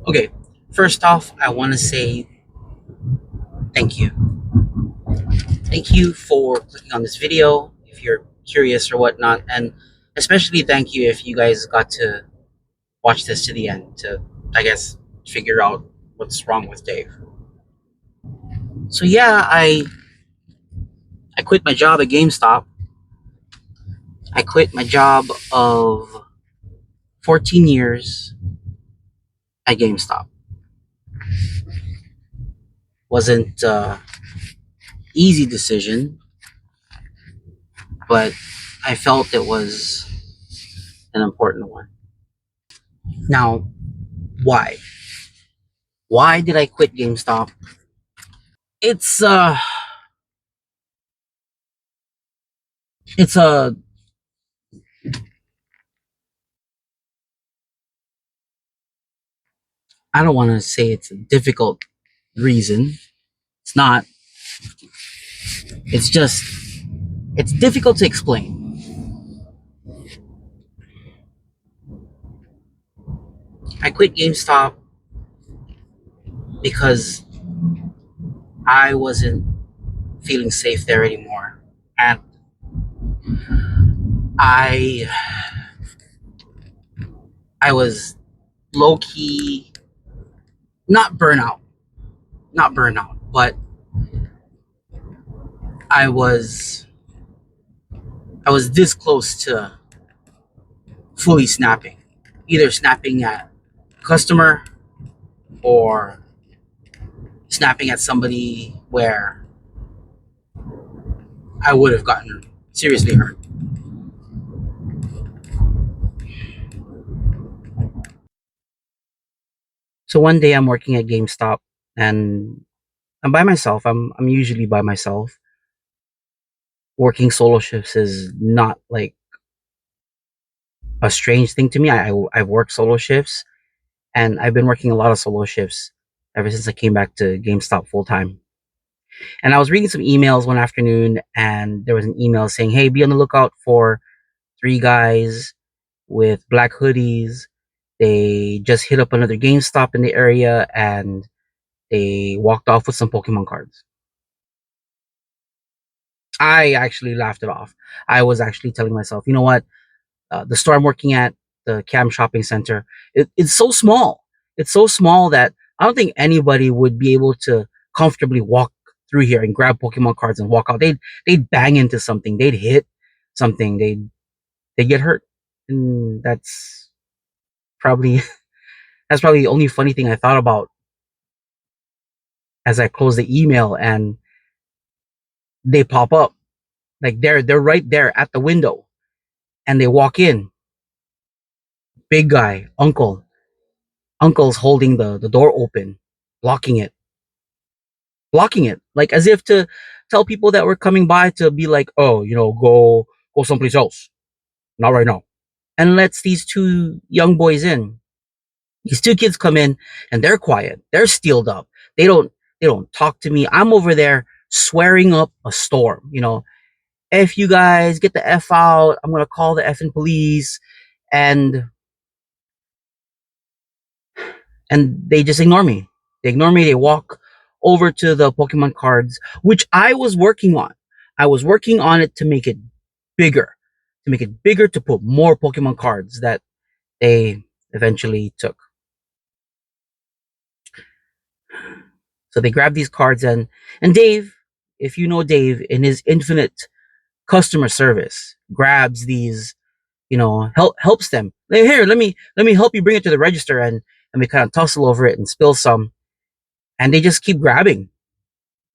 Okay, first off, I want to say thank you. Thank you for clicking on this video if you're curious or whatnot, and especially thank you if you guys got to watch this to the end to, I guess, figure out what's wrong with Dave. So yeah, I quit my job at GameStop. I quit my job of 14 years at GameStop. Wasn't easy decision, but I felt it was an important one. Now, why? Why did I quit GameStop? It's it's a I don't want to say it's a difficult reason. It's not. It's just it's difficult to explain. I quit GameStop because I wasn't feeling safe there anymore. And I I was low key not burnout, not burnout, but I was I was this close to fully snapping. Either snapping at a customer or snapping at somebody where I would have gotten seriously hurt. So one day I'm working at GameStop and I'm by myself. I'm usually by myself. Working solo shifts is not like a strange thing to me. I've worked solo shifts and I've been working a lot of solo shifts ever since I came back to GameStop full time. And I was reading some emails one afternoon and there was an email saying, "Hey, be on the lookout for three guys with black hoodies. They just hit up another GameStop in the area and they walked off with some Pokemon cards." I actually laughed it off. I was actually telling myself, you know what? The store I'm working at, the Cam Shopping Center, it's so small. It's so small that I don't think anybody would be able to comfortably walk through here and grab Pokemon cards and walk out. They'd bang into something. They'd hit something. They'd get hurt. And probably that's probably the only funny thing I thought about as I closed the email and they pop up. Like they're right there at the window and they walk in. Big guy, uncle's holding the door open, blocking it, blocking it, like as if to tell people that were coming by to be like, oh, go someplace else, not right now, and lets these two young boys in. These two kids come in and they're quiet, they're steeled up. They don't talk to me. I'm over there swearing up a storm. If you guys get the f out, I'm gonna call the effing police, and they just ignore me. They ignore me. They walk over to the Pokemon cards, which I was working on. I was working on it to make it bigger, to put more Pokemon cards that they eventually took. So they grab these cards and Dave, if you know Dave, in his infinite customer service, grabs these, helps them. Hey, here, let me help you bring it to the register, and we kind of tussle over it and spill some, and they just keep grabbing.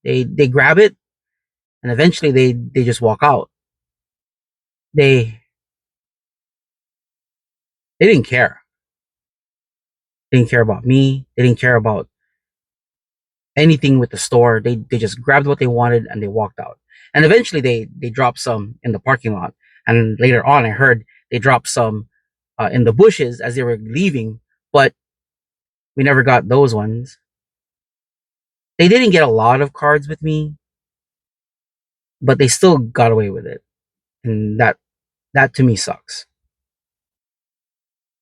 They grab it and eventually they just walk out. They they didn't care. They didn't care about me. They didn't care about anything with the store. They just grabbed what they wanted and they walked out. And eventually they dropped some in the parking lot. And later on, I heard they dropped some in the bushes as they were leaving. But we never got those ones. They didn't get a lot of cards with me, but they still got away with it, and that to me sucks.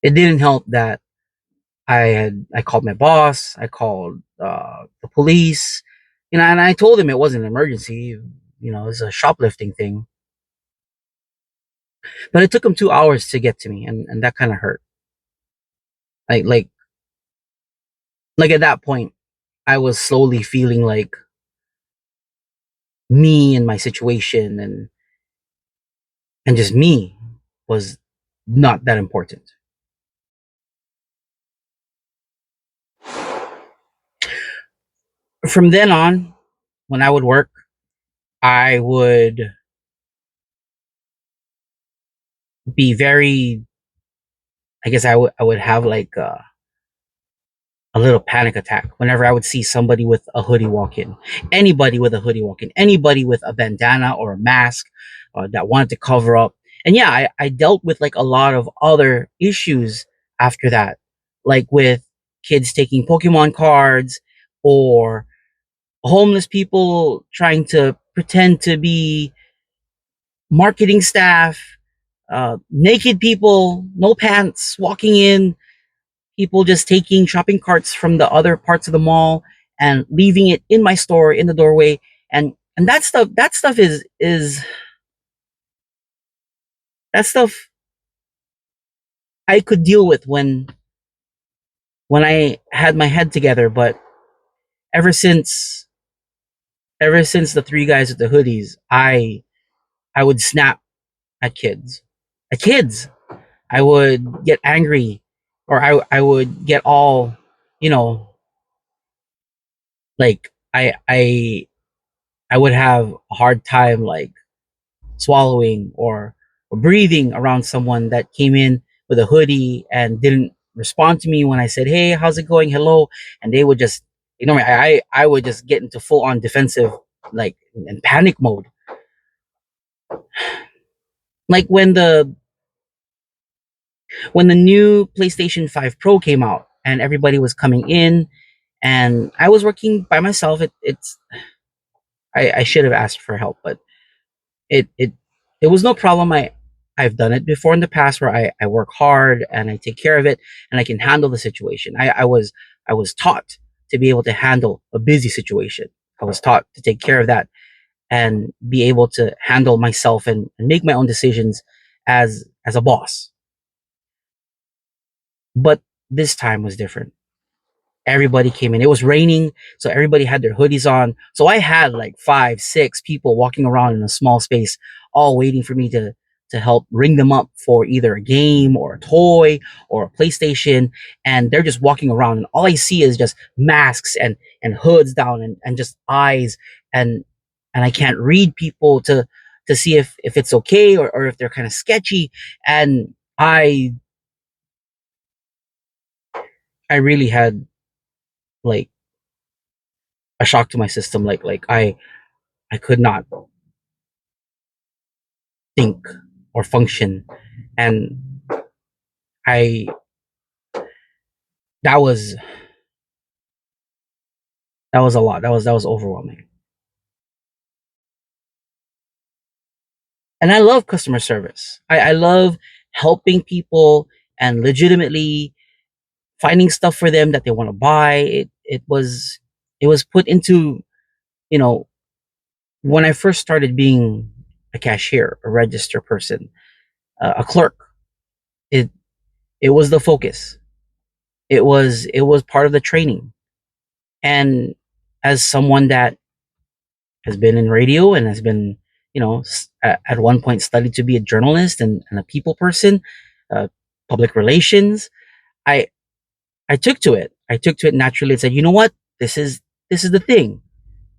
It didn't help that I called my boss. I called the police. And I told him it wasn't an emergency. It's a shoplifting thing. But it took him 2 hours to get to me, and that kind of hurt. Like like like at that point, I was slowly feeling like me and my situation and just me was not that important. From then on, when I would work, I would be very. I guess I would have like a little panic attack whenever I would see somebody with a hoodie walk in, anybody with a hoodie walk in, anybody with a bandana or a mask that wanted to cover up. And yeah, I dealt with like a lot of other issues after that, like with kids taking Pokemon cards or homeless people trying to pretend to be marketing staff, naked people, no pants, walking in, people just taking shopping carts from the other parts of the mall and leaving it in my store in the doorway. And that stuff is that stuff I could deal with when I had my head together. But ever since ever since the three guys with the hoodies, I would snap at kids. At kids. I would get angry, or I would get all, you know, like I would have a hard time like swallowing or breathing around someone that came in with a hoodie and didn't respond to me when I said, "Hey, how's it going? Hello," and they would just ignore me. I would just get into full on defensive, like in panic mode. Like when the new PlayStation 5 Pro came out and everybody was coming in and I was working by myself. I should have asked for help, but it it it was no problem. I've done it before in the past where I work hard and I take care of it and I can handle the situation. I was taught to be able to handle a busy situation. I was taught to take care of that and be able to handle myself and make my own decisions as a boss. But this time was different. Everybody came in. It was raining, so everybody had their hoodies on. So I had like 5, 6 people walking around in a small space, all waiting for me to help ring them up for either a game or a toy or a PlayStation. And they're just walking around, and all I see is just masks and hoods down and just eyes and I can't read people to see if it's okay or if they're kind of sketchy. And I really had like a shock to my system. Like I could not think or function, and I that was that was a lot. That was overwhelming. And I love customer service. I love helping people and legitimately finding stuff for them that they want to buy. It was put into, you know when I first started being a cashier, a register person, a clerk. It it was the focus. It was part of the training. And as someone that has been in radio and has been, at one point studied to be a journalist and a people person, uh, public relations, I I took to it. I took to it naturally and said, you know what, this is the thing.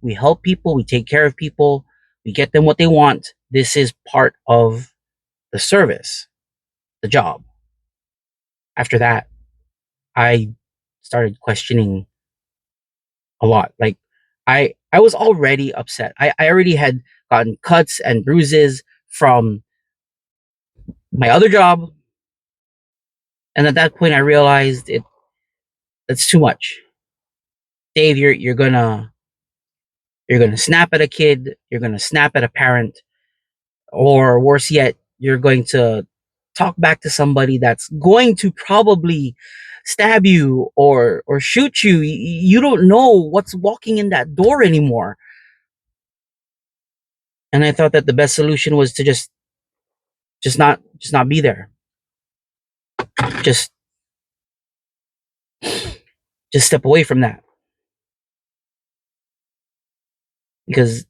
We help people, we take care of people, we get them what they want. This is part of the service, the job. After that, I started questioning a lot. Like I was already upset. I already had gotten cuts and bruises from my other job, and at that point I realized it's too much. Dave, you're gonna snap at a kid, you're gonna snap at a parent, or worse yet, you're going to talk back to somebody that's going to probably stab you or shoot you. You don't know what's walking in that door anymore. And I thought that the best solution was to just not be there. Just just step away from that, because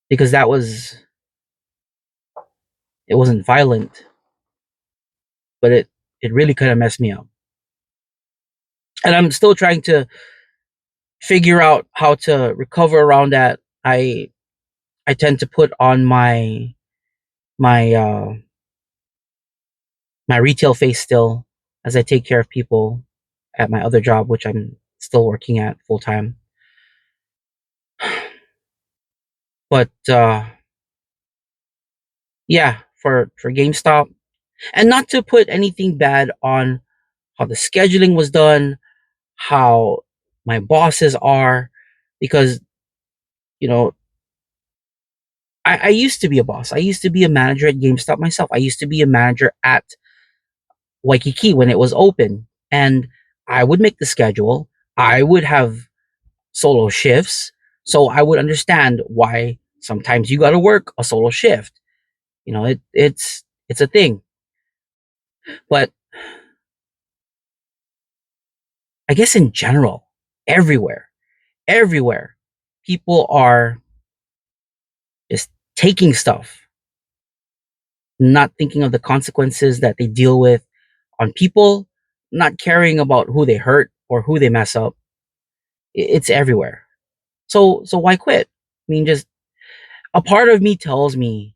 that was, it wasn't violent, but it really kind of messed me up. And I'm still trying to figure out how to recover around that. I tend to put on my my retail face still, as I take care of people at my other job, which I'm still working at full time. But yeah, for GameStop, and not to put anything bad on how the scheduling was done, how my bosses are, because you know I used to be a boss. I used to be a manager at GameStop myself. I used to be a manager at Waikiki when it was open, and I would make the schedule. I would have solo shifts, so I would understand why sometimes you got to work a solo shift. It's a thing. But I guess in general, everywhere, everywhere, people are just taking stuff, not thinking of the consequences that they deal with on people, not caring about who they hurt or who they mess up. It's everywhere. So why quit? I mean, just a part of me tells me,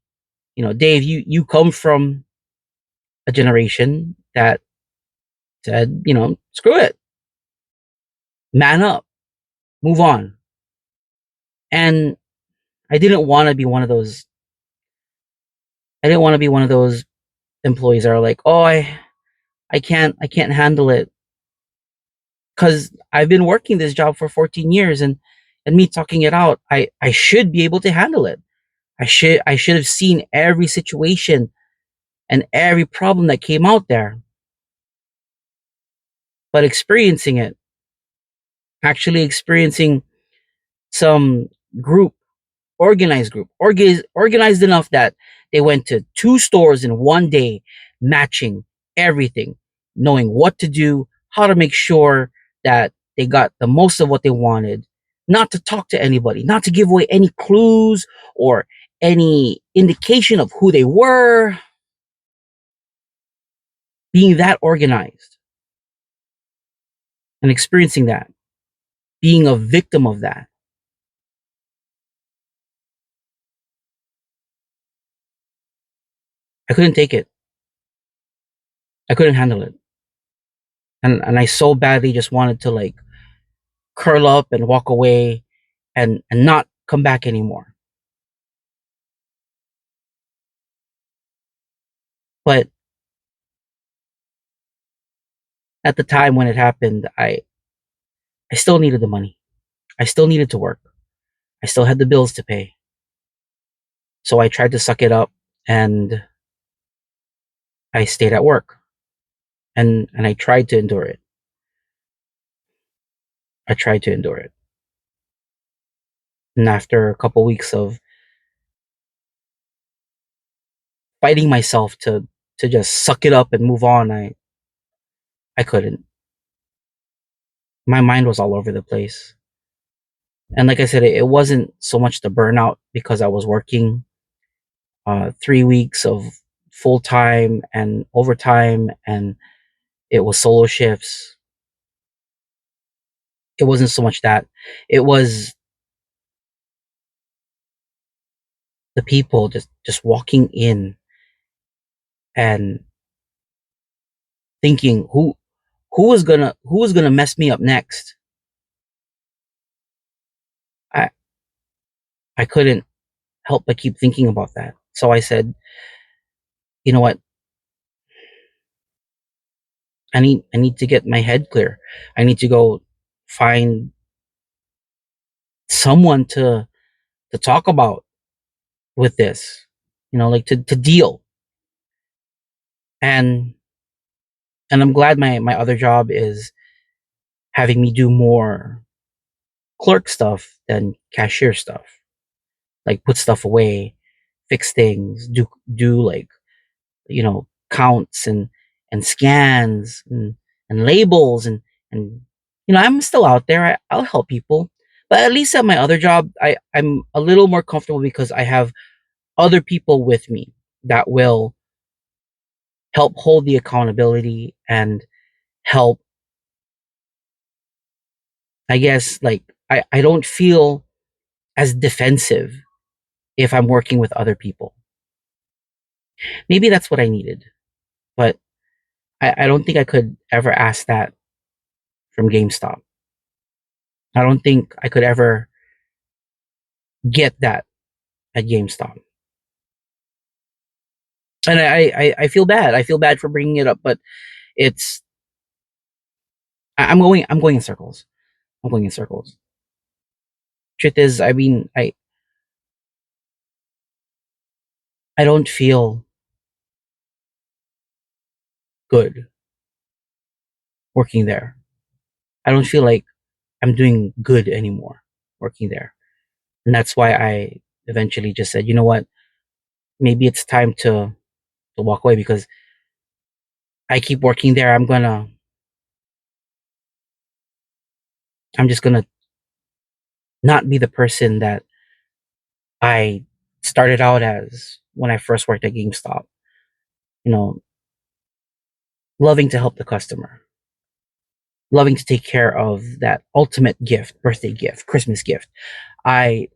Dave, you come from a generation that said, screw it, man up, move on. And I didn't want to be one of those. I didn't want to be one of those employees that are like, oh, I can't handle it, because I've been working this job for 14 years, and me talking it out, I should be able to handle it. I should have seen every situation and every problem that came out there. But experiencing it, actually experiencing some group, organized group, organized enough that they went to 2 stores in one day, matching everything, knowing what to do, how to make sure that they got the most of what they wanted, not to talk to anybody, not to give away any clues or any indication of who they were, being that organized and experiencing that, being a victim of that. I couldn't take it. I couldn't handle it. And I so badly just wanted to like curl up and walk away and not come back anymore. But at the time when it happened, I still needed the money. I still needed to work. I still had the bills to pay. So I tried to suck it up, and I stayed at work, and I tried to endure it. I tried to endure it. And after a couple weeks of fighting myself to just suck it up and move on, I couldn't. My mind was all over the place. And like I said, it wasn't so much the burnout, because I was working 3 weeks of full time and overtime, and it was solo shifts. It wasn't so much that. It was the people just walking in and thinking who was gonna mess me up next. I I couldn't help but keep thinking about that. So I said, you know what? I need to get my head clear. I need to go find someone to talk about with this. Like to deal. And And I'm glad my other job is having me do more clerk stuff than cashier stuff. Like put stuff away, fix things, do like, counts and scans and labels and I'm still out there. I'll help people. But at least at my other job, I'm a little more comfortable because I have other people with me that will help hold the accountability and help, I guess, like I don't feel as defensive if I'm working with other people. Maybe that's what I needed, but I don't think I could ever ask that from GameStop. I don't think I could ever get that at GameStop. And I feel bad. I feel bad for bringing it up, but it's I'm going in circles. I'm going in circles. Truth is, I mean, I don't feel good working there. I don't feel like I'm doing good anymore working there. And that's why I eventually just said, you know what? Maybe it's time to walk away because I keep working there. I'm just gonna not be the person that I started out as when I first worked at GameStop. You know, loving to help the customer, loving to take care of that ultimate gift, birthday gift, Christmas gift. I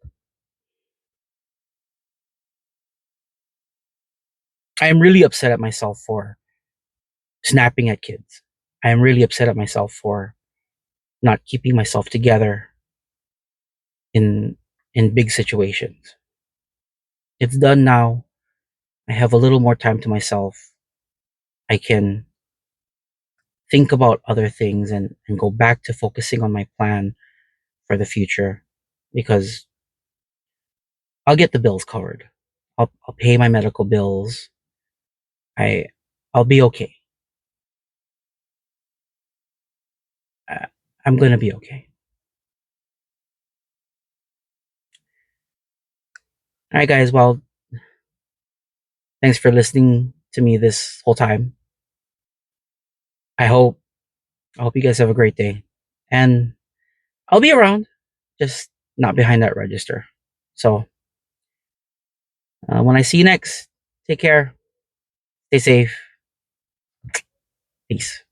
I am really upset at myself for snapping at kids. I am really upset at myself for not keeping myself together in big situations. It's done now. I have a little more time to myself. I can think about other things and go back to focusing on my plan for the future because I'll get the bills covered. I'll pay my medical bills. I I'll be okay. Uh, I'm gonna be okay. All right, guys. Well, thanks for listening to me this whole time. I hope I hope you guys have a great day, and I'll be around, just not behind that register. So when I see you next, take care, stay safe, peace.